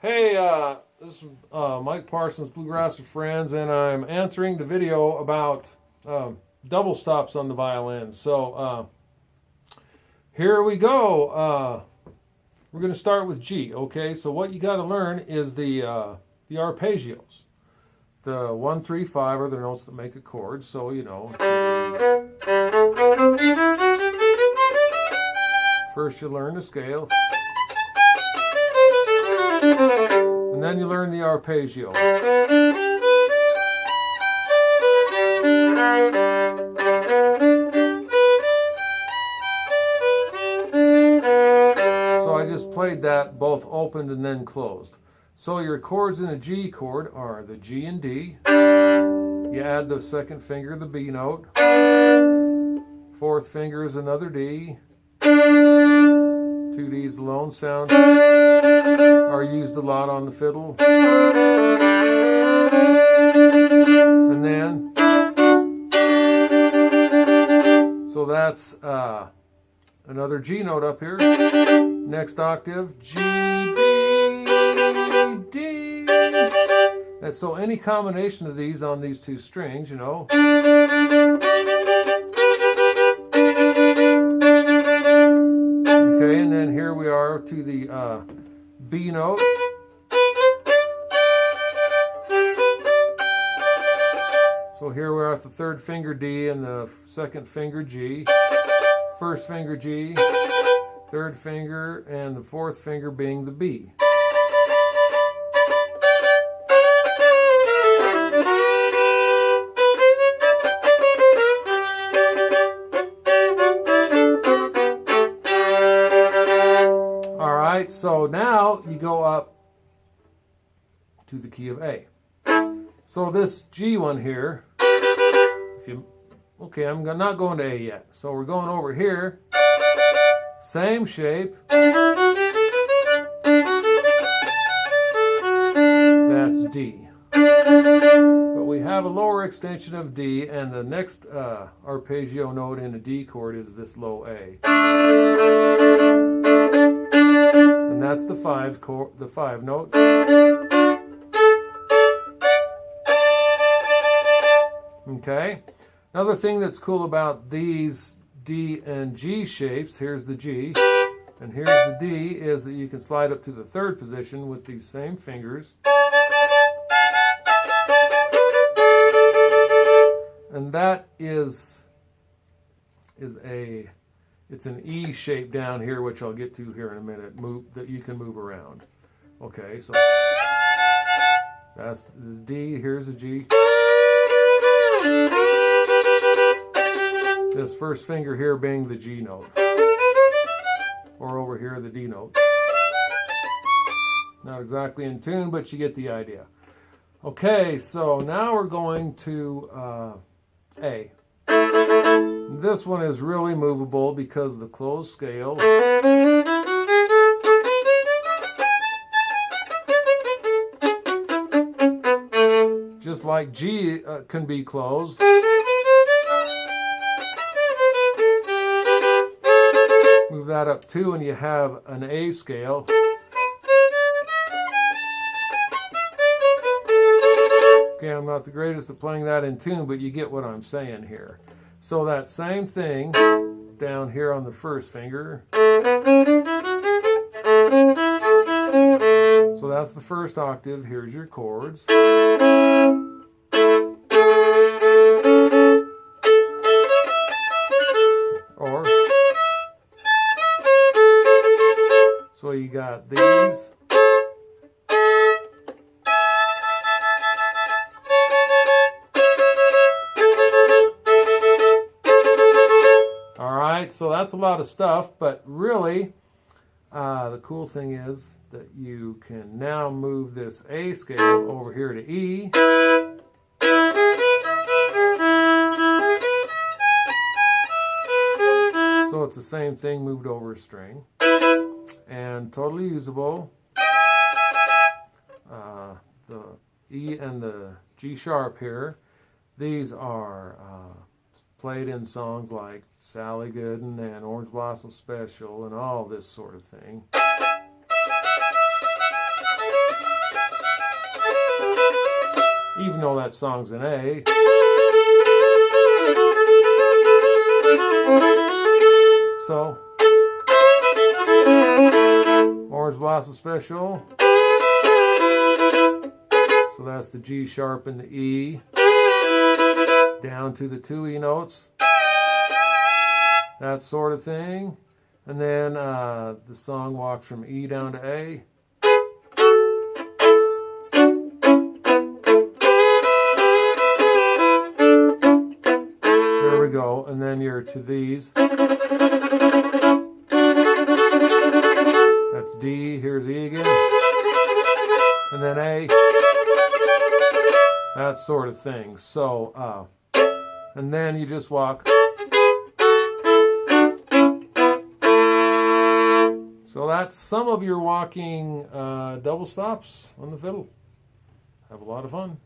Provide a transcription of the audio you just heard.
Hey, this is Mike Parsons, Bluegrass and Friends, and I'm answering the video about double stops on the violin. So here we go. We're going to start with G. Okay, so what you got to learn is the arpeggios. The 1, 3, 5 are the notes that make a chord. So you know, first you learn the scale. And then you learn the arpeggio. So I just played that both opened and then closed. So your chords in a G chord are the G and D. You add the second finger, the B note. Fourth finger is another D. 2 D's alone sound are used a lot on the fiddle. And then, so that's another G note up here. Next octave, G, B, D. And so any combination of these on these two strings, you know. Okay, and then here we are to the B note. So here we are at the third finger D and the second finger G. First finger G, third finger, and the fourth finger being the B. So now you go up to the key of A. So this G one here, I'm not going to A yet. So we're going over here, same shape. That's D. But we have a lower extension of D, and the next arpeggio note in a D chord is this low A. And that's the 5 note. Okay. Another thing that's cool about these D and G shapes, here's the G, and here's the D, is that you can slide up to the third position with these same fingers. And that is it's an E shape down here, which I'll get to here in a minute, that you can move around. Okay, so that's the D, here's the G. This first finger here being the G note. Or over here, the D note. Not exactly in tune, but you get the idea. Okay, so now we're going to A. This one is really movable because of the closed scale. Just like G can be closed. Move that up 2 and you have an A scale. Okay, I'm not the greatest at playing that in tune, but you get what I'm saying here. So that same thing down here on the first finger. So that's the first octave. Here's your chords. Or, so you got these. So that's a lot of stuff, but really the cool thing is that you can now move this A scale over here to E. So it's the same thing moved over a string and totally usable. The E and the G sharp here, these are played in songs like Sally Gooden and Orange Blossom Special and all this sort of thing. that song's in A. So, Orange Blossom Special. So that's the G sharp and the E. Down to the 2 E notes. That sort of thing. And then the song walks from E down to A. There we go. And then you're to these. That's D. Here's E again. And then A. That sort of thing. So, and then you just walk. So that's some of your walking double stops on the fiddle. Have a lot of fun.